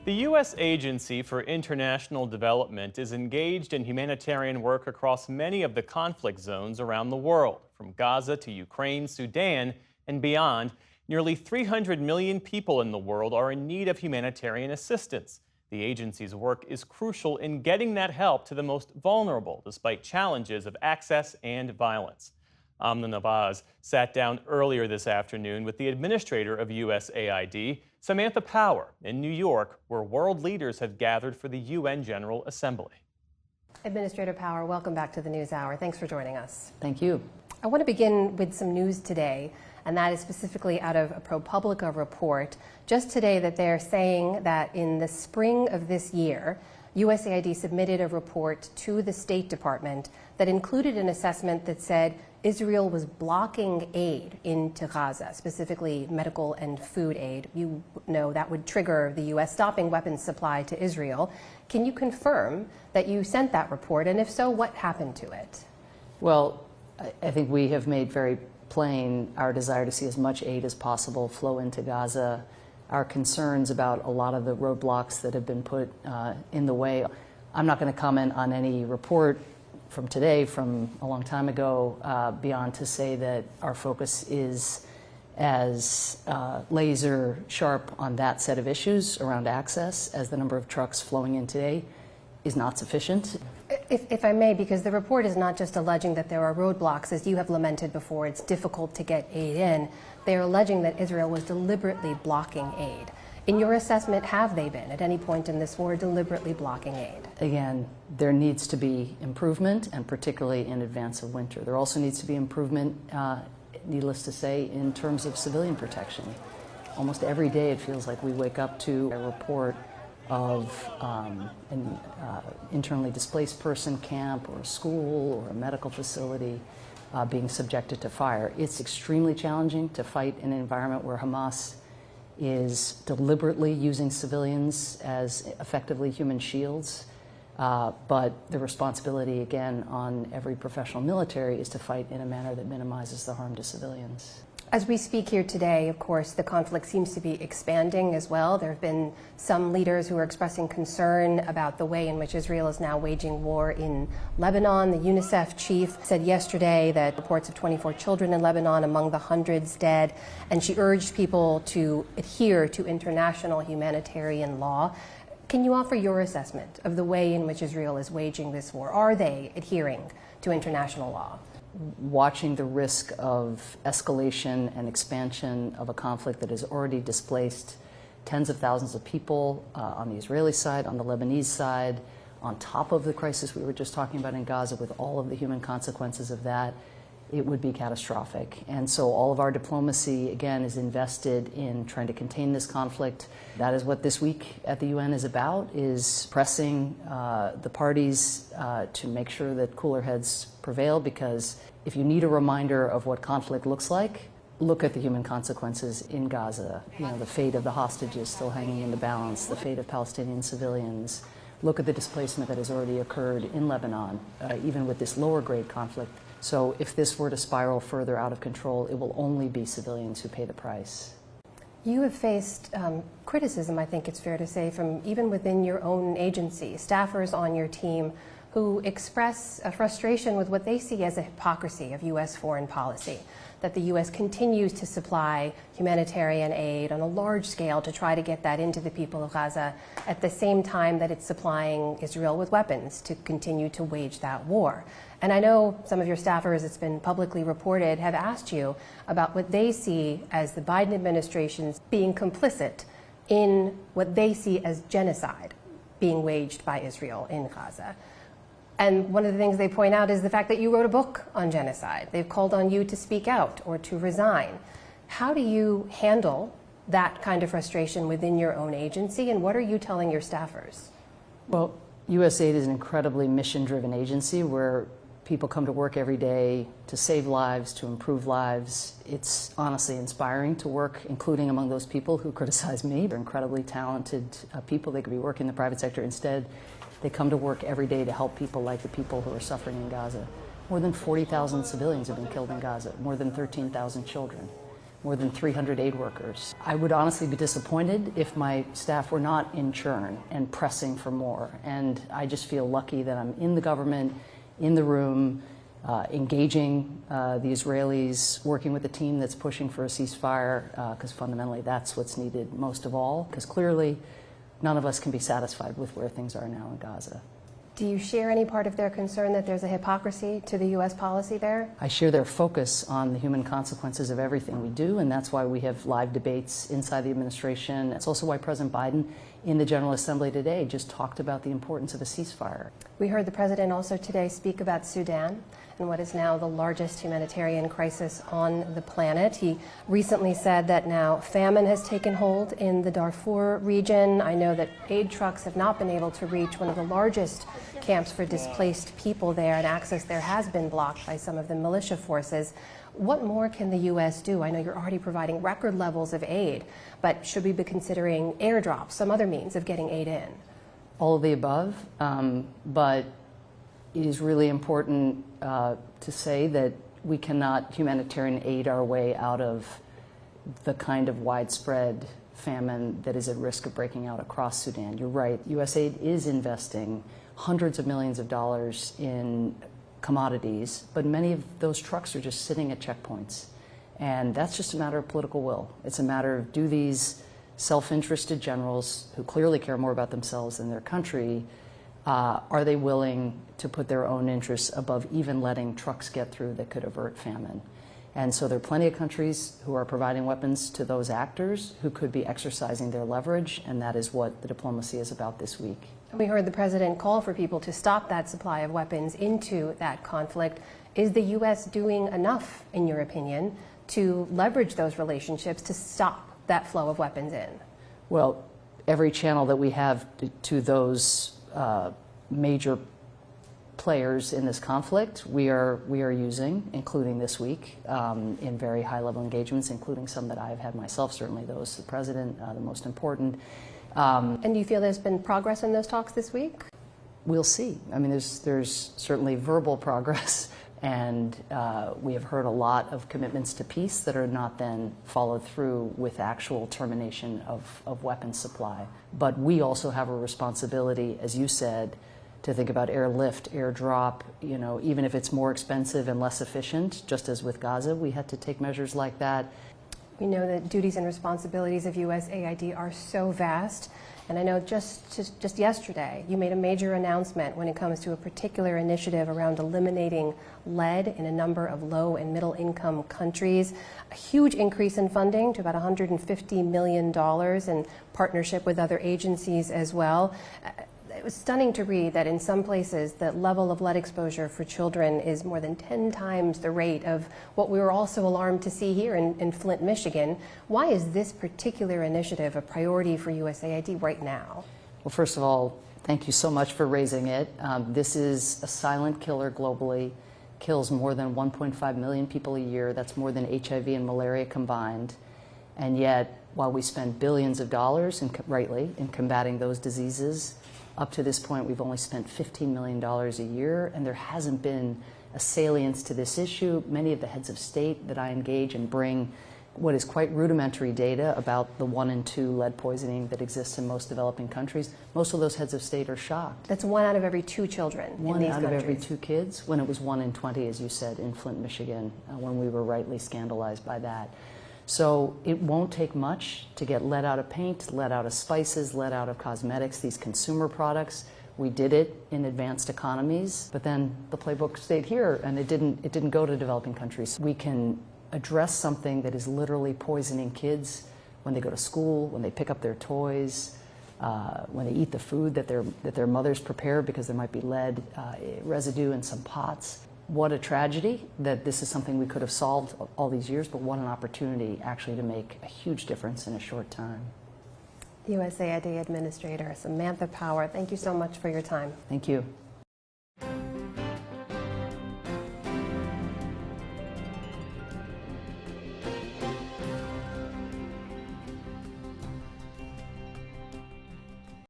The U.S. Agency for International Development is engaged in humanitarian work across many of the conflict zones around the world, from Gaza to Ukraine, Sudan, and beyond. Nearly 300 million people in the world are in need of humanitarian assistance. The agency's work is crucial in getting that help to the most vulnerable, despite challenges of access and violence. Amna Nawaz sat down earlier this afternoon with the administrator of USAID, Samantha Power, in New York, where world leaders have gathered for the UN General Assembly. Administrator Power, welcome back to the NewsHour. Thanks for joining us. Thank you. I want to begin with some news today, and that is specifically out of a ProPublica report just today that they're saying that in the spring of this year, USAID submitted a report to the State Department that included an assessment that said Israel was blocking aid into Gaza, specifically medical and food aid. You know that would trigger the U.S. stopping weapons supply to Israel. Can you confirm that you sent that report, and if so, what happened to it? Well, I think we have made very plain our desire to see as much aid as possible flow into Gaza, our concerns about a lot of the roadblocks that have been put in the way. I'm not going to comment on any report from today, from a long time ago, beyond to say that our focus is as laser sharp on that set of issues around access as the number of trucks flowing in today is not sufficient. If I may, because the report is not just alleging that there are roadblocks, as you have lamented before, it's difficult to get aid in. They're alleging that Israel was deliberately blocking aid. In your assessment, have they been, at any point in this war, deliberately blocking aid? Again, there needs to be improvement, and particularly in advance of winter. There also needs to be improvement, needless to say, in terms of civilian protection. Almost every day it feels like we wake up to a report of an internally displaced person camp or a school or a medical facility being subjected to fire. It's extremely challenging to fight in an environment where Hamas is deliberately using civilians as effectively human shields. But the responsibility, again, on every professional military is to fight in a manner that minimizes the harm to civilians. As we speak here today, of course, the conflict seems to be expanding as well. There have been some leaders who are expressing concern about the way in which Israel is now waging war in Lebanon. The UNICEF chief said yesterday that reports of 24 children in Lebanon among the hundreds dead, and she urged people to adhere to international humanitarian law. Can you offer your assessment of the way in which Israel is waging this war? Are they adhering to international law? Watching the risk of escalation and expansion of a conflict that has already displaced tens of thousands of people on the Israeli side, on the Lebanese side, on top of the crisis we were just talking about in Gaza with all of the human consequences of that, it would be catastrophic. And so all of our diplomacy, again, is invested in trying to contain this conflict. That is what this week at the UN is about, is pressing the parties to make sure that cooler heads prevail, because if you need a reminder of what conflict looks like, look at the human consequences in Gaza. You know, the fate of the hostages still hanging in the balance, the fate of Palestinian civilians. Look at the displacement that has already occurred in Lebanon, even with this lower grade conflict. So if this were to spiral further out of control, it will only be civilians who pay the price. You have faced criticism, I think it's fair to say, from even within your own agency, staffers on your team who express a frustration with what they see as a hypocrisy of U.S. foreign policy, that the U.S. continues to supply humanitarian aid on a large scale to try to get that into the people of Gaza at the same time that it's supplying Israel with weapons to continue to wage that war. And I know some of your staffers, it's been publicly reported, have asked you about what they see as the Biden administration's being complicit in what they see as genocide being waged by Israel in Gaza. And one of the things they point out is the fact that you wrote a book on genocide. They've called on you to speak out or to resign. How do you handle that kind of frustration within your own agency, and what are you telling your staffers? Well, USAID is an incredibly mission-driven agency where people come to work every day to save lives, to improve lives. It's honestly inspiring to work, including among those people who criticize me. They're incredibly talented people. They could be working in the private sector. Instead, they come to work every day to help people like the people who are suffering in Gaza. More than 40,000 civilians have been killed in Gaza, more than 13,000 children. more than 300 aid workers. I would honestly be disappointed if my staff were not in churn and pressing for more. And I just feel lucky that I'm in the government, in the room, engaging the Israelis, working with the team that's pushing for a ceasefire, because fundamentally that's what's needed most of all, because clearly none of us can be satisfied with where things are now in Gaza. Do you share any part of their concern that there's a hypocrisy to the U.S. policy there? I share their focus on the human consequences of everything we do, and that's why we have live debates inside the administration. It's also why President Biden in the General Assembly today just talked about the importance of a ceasefire. We heard the president also today speak about Sudan and what is now the largest humanitarian crisis on the planet. He recently said that now famine has taken hold in the Darfur region. I know that aid trucks have not been able to reach one of the largest camps for displaced people there, and access there has been blocked by some of the militia forces. What more can the U.S. do? I know you're already providing record levels of aid, but should we be considering airdrops, some other means of getting aid in? All of the above, but it is really important to say that we cannot humanitarian aid our way out of the kind of widespread famine that is at risk of breaking out across Sudan. You're right, USAID is investing hundreds of millions of dollars in commodities, but many of those trucks are just sitting at checkpoints. And that's just a matter of political will. It's a matter of, do these self-interested generals who clearly care more about themselves than their country, are they willing to put their own interests above even letting trucks get through that could avert famine? And so there are plenty of countries who are providing weapons to those actors who could be exercising their leverage, and that is what the diplomacy is about this week. We heard the president call for people to stop that supply of weapons into that conflict. Is the U.S. doing enough, in your opinion, to leverage those relationships to stop that flow of weapons in? Well, every channel that we have to those major players in this conflict, we are using, including this week, in very high-level engagements, including some that I've had myself, certainly those the president, the most important. And do you feel there's been progress in those talks this week? We'll see. I mean, there's certainly verbal progress, and we have heard a lot of commitments to peace that are not then followed through with actual termination of weapons supply. But we also have a responsibility, as you said, to think about airlift, airdrop, even if it's more expensive and less efficient, just as with Gaza, we had to take measures like that. We know that duties and responsibilities of USAID are so vast, and I know just yesterday you made a major announcement when it comes to a particular initiative around eliminating lead in a number of low and middle income countries. A huge increase in funding to about $150 million in partnership with other agencies as well. It was stunning to read that in some places the level of lead exposure for children is more than 10 times the rate of what we were also alarmed to see here in Flint, Michigan. Why is this particular initiative a priority for USAID right now? Well, first of all, thank you so much for raising it. This is a silent killer globally, kills more than 1.5 million people a year. That's more than HIV and malaria combined. And yet, while we spend billions of dollars, rightly, in combating those diseases, up to this point, we've only spent $15 million a year, and there hasn't been a salience to this issue. Many of the heads of state that I engage and bring what is quite rudimentary data about the 1 in 2 lead poisoning that exists in most developing countries, most of those heads of state are shocked. That's 1 out of every 2 children in these countries. 1 out of every 2 kids, when it was 1 in 20, as you said, in Flint, Michigan, when we were rightly scandalized by that. So it won't take much to get lead out of paint, lead out of spices, lead out of cosmetics, these consumer products. We did it in advanced economies, but then the playbook stayed here, and it didn't go to developing countries. We can address something that is literally poisoning kids when they go to school, when they pick up their toys, when they eat the food that their mothers prepare, because there might be lead residue in some pots. What a tragedy that this is something we could have solved all these years, but what an opportunity actually to make a huge difference in a short time. USAID Administrator Samantha Power, thank you so much for your time. Thank you.